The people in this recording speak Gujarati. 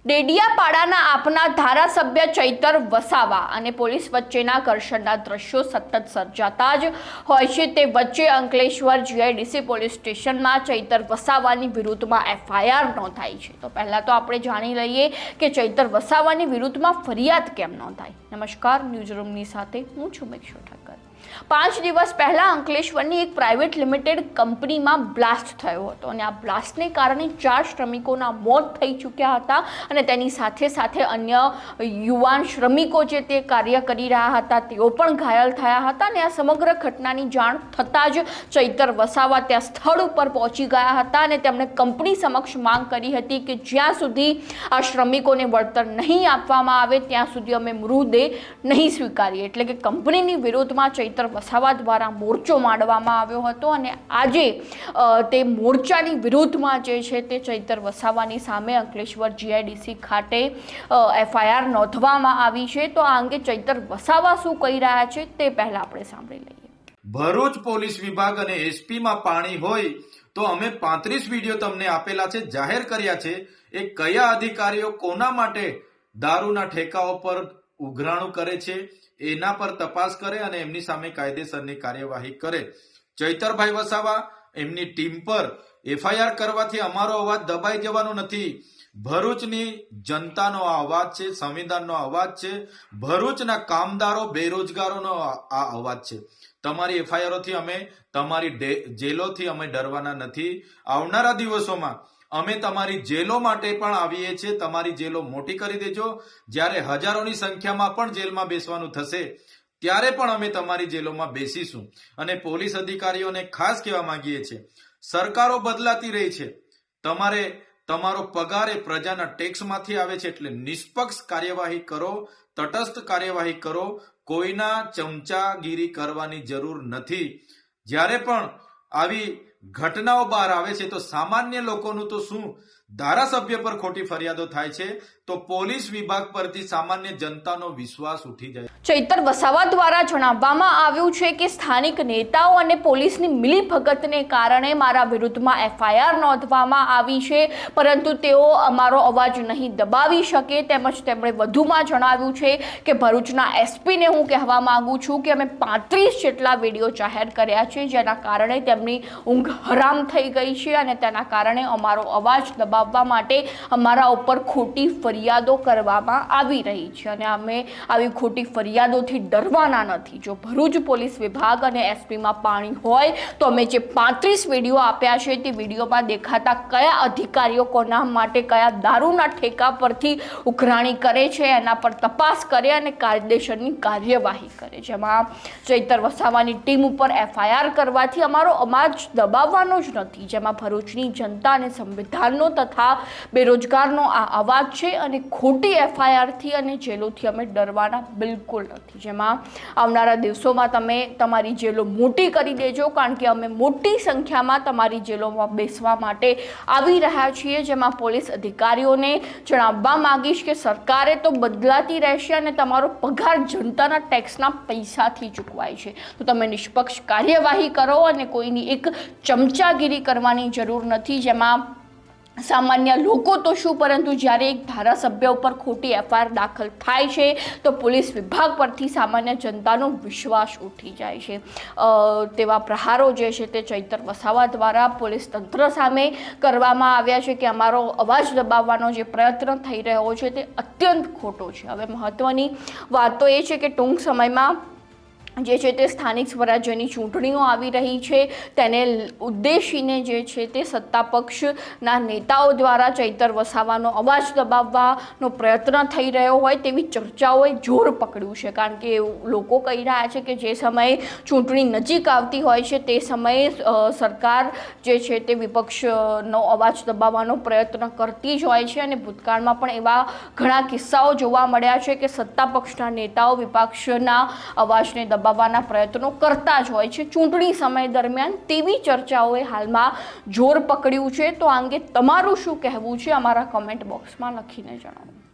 ડેડિયાપાડાના આપના ધારાસભ્ય ચૈતર વસાવા અને પોલીસ વચ્ચેના ઘર્ષણના દ્રશ્યો સતત સર્જાતા જ હોય છે। તે વચ્ચે અંકલેશ્વર જીઆઈડીસી પોલીસ સ્ટેશનમાં ચૈતર વસાવાની વિરુદ્ધમાં એફઆઈઆર નોંધાઈ છે। તો પહેલા તો આપણે જાણી લઈએ કે ચૈતર વસાવાની વિરુદ્ધમાં ફરિયાદ કેમ નોંધાઈ। નમસ્કાર, ન્યૂઝરૂમની સાથે હું છું મેક્ષો ઠક્કર। 5 દિવસ પહેલા અંકલેશ્વરની એક પ્રાઇવેટ લિમિટેડ કંપનીમાં બ્લાસ્ટ થયો હતો અને આ બ્લાસ્ટને કારણે 4 શ્રમિકોના મોત થઈ ચૂક્યા હતા અને તેની સાથે સાથે અન્ય યુવાન શ્રમિકો જે તે કાર્ય કરી રહ્યા હતા તેઓ પણ ઘાયલ થયા હતા અને આ સમગ્ર ઘટનાની જાણ થતાં જ ચૈતર વસાવા ત્યાં સ્થળ ઉપર પહોંચી ગયા હતા અને તેમણે કંપની સમક્ષ માંગ કરી હતી કે જ્યાં સુધી આ શ્રમિકોને વળતર નહીં આપવામાં આવે ત્યાં સુધી અમે મૃતદેહ નહીં સ્વીકારીએ। એટલે કે કંપનીની વિરોધમાં ચૈતર વસાવા દ્વારા મોરચો માંડવામાં આવ્યો હતો અને આજે તે મોરચાની વિરુદ્ધમાં જે છે તે ચૈતર વસાવાની સામે અંકલેશ્વર જીઆઈડીસી ખાતે એફઆઈઆર નોંધવામાં આવી છે। તો આ અંગે ચૈતર વસાવા શું કહી રહ્યા છે તે પહેલા આપણે સાંભળી લઈએ। ભરૂચ પોલીસ વિભાગ અને એસપીમાં પાણી હોય તો અમે 35 વિડીયો તમને આપેલા છે, જાહેર કર્યા છે। એ કયા અધિકારીઓ કોના માટે દારૂના ઠેકાઓ પર ઉઘરાણું કરે છે એના પર તપાસ કરે અને એમની સામે કાયદેસરની કાર્યવાહી કરે। ચૈતરભાઈ વસાવા એમની ટીમ પર એફઆઈઆર કરવાથી અમારો અવાજ દબાઈ જવાનો નથી। ભરૂચની જનતાનો આ અવાજ છે, સંવિધાનનો અવાજ છે, ભરૂચના કામદારો બેરોજગારોનો આ અવાજ છે। તમારી એફઆઈઆરોથી અમે, તમારી જેલોથી અમે ડરવાના નથી। આવનારા દિવસોમાં અમે તમારી જેલો માટે પણ આવીએ છીએ। તમારી જેલો મોટી કરી દેજો। જ્યારે હજારોની સંખ્યામાં પણ જેલમાં બેસવાનું થશે ત્યારે પણ અમે તમારી જેલોમાં બેસીશું। અને પોલીસ અધિકારીઓને ખાસ કહેવા માંગીએ છીએ, સરકારો બદલાતી રહી છે, તમારો પગાર એ પ્રજાના ટેક્સમાંથી આવે છે, એટલે નિષ્પક્ષ કાર્યવાહી કરો, તટસ્થ કાર્યવાહી કરો। કોઈના ચમચાગીરી કરવાની જરૂર નથી। જ્યારે પણ આવી ઘટનાઓ બહાર આવે છે તો સામાન્ય લોકોનું તો શું, ધારાસભ્ય પર ખોટી ફરિયાદો થાય છે તો પોલીસ વિભાગ પરથી સામાન્ય જનતાનો વિશ્વાસ ઉઠી જાય। ચૈતર વસાવા દ્વારા જણાવવામાં આવ્યું છે કે સ્થાનિક નેતાઓ અને પોલીસની મિલીભગતને કારણે મારા વિરુદ્ધમાં એફઆઈઆર નોંધવામાં આવી છે, પરંતુ તેઓ અમારો અવાજ નહીં દબાવી શકે। તેમજ તેમણે વધુમાં જણાવ્યું છે કે ભરૂચના એસપીને હું કહેવા માંગુ છું કે અમે 35 જેટલા વિડીયો જાહેર કર્યા છે, જેના કારણે તેમની ઊંઘ હરામ થઈ ગઈ છે અને તેના કારણે અમારો અવાજ દબાવવા માટે અમારા ઉપર ખોટી ફરિયાદો કરવામાં આવી રહી છે અને અમે આવી ખોટી ફરિયાદોથી ડરવાના નથી। જો ભરૂચ પોલીસ વિભાગ અને એસપીમાં પાણી હોય તો અમે જે 35 વિડીયો આપ્યા છે તે વિડીયોમાં દેખાતા કયા અધિકારીઓ કોના માટે કયા દારૂના ઠેકા પરથી ઉઘરાણી કરે છે એના પર તપાસ કરે અને કાયદેસરની કાર્યવાહી કરે। જેમાં ચૈતર વસાવાની ટીમ ઉપર એફઆઈઆર કરવાથી અમારો અવાજ દબાવવાનો જ નથી, જેમાં ભરૂચની જનતા અને સંવિધાનનો તથા બેરોજગારનો આ અવાજ છે અને ખોટી એફઆઈઆરથી અને જેલોથી અમે ડરવાના બિલકુલ નથી। જેમાં આવનારા દિવસોમાં તમે તમારી જેલો મોટી કરી દેજો, કારણ કે અમે મોટી સંખ્યામાં તમારી જેલોમાં બેસવા માટે આવી રહ્યા છીએ। જેમાં પોલીસ અધિકારીઓને જણાવવા માંગીશ કે સરકારે તો બદલાતી રહેશે અને તમારો પગાર જનતાના ટેક્સના પૈસાથી ચૂકવાય છે, તો તમે નિષ્પક્ષ કાર્યવાહી કરો અને કોઈની એક ચમચાગીરી કરવાની જરૂર નથી। જેમાં સામાન્ય લોકો તો શું, પરંતુ જ્યારે એક ધારાસભ્ય ઉપર ખોટી એફઆઈઆર દાખલ થાય છે તો પોલીસ વિભાગ પરથી સામાન્ય જનતાનો વિશ્વાસ ઉઠી જાય છે। તેવા પ્રહારો જે છે તે ચૈતર વસાવા દ્વારા પોલીસ તંત્ર સામે કરવામાં આવ્યા છે કે અમારો અવાજ દબાવવાનો જે પ્રયત્ન થઈ રહ્યો છે તે અત્યંત ખોટો છે। હવે મહત્વની વાત તો એ છે કે ટૂંક સમયમાં જે છે તે સ્થાનિક સ્વરાજ્યની ચૂંટણીઓ આવી રહી છે, તેને ઉદ્દેશીને જે છે તે સત્તાપક્ષના નેતાઓ દ્વારા ચૈતર વસાવાનો અવાજ દબાવવાનો પ્રયત્ન થઈ રહ્યો હોય તેવી ચર્ચાઓએ જોર પકડ્યું છે। કારણ કે લોકો કહી રહ્યા છે કે જે સમયે ચૂંટણી નજીક આવતી હોય છે તે સમયે સરકાર જે છે તે વિપક્ષનો અવાજ દબાવવાનો પ્રયત્ન કરતી જ હોય છે અને ભૂતકાળમાં પણ એવા ઘણા કિસ્સાઓ જોવા મળ્યા છે કે સત્તાપક્ષના નેતાઓ વિપક્ષના અવાજને દબાવવાના પ્રયત્નો કરતા જ હોય છે ચૂંટણી સમય દરમિયાન। તેવી ચર્ચાઓએ હાલમાં જોર પકડ્યું છે। તો આ અંગે તમારું શું કહેવું છે અમારા કમેન્ટ બોક્સમાં લખીને જણાવો।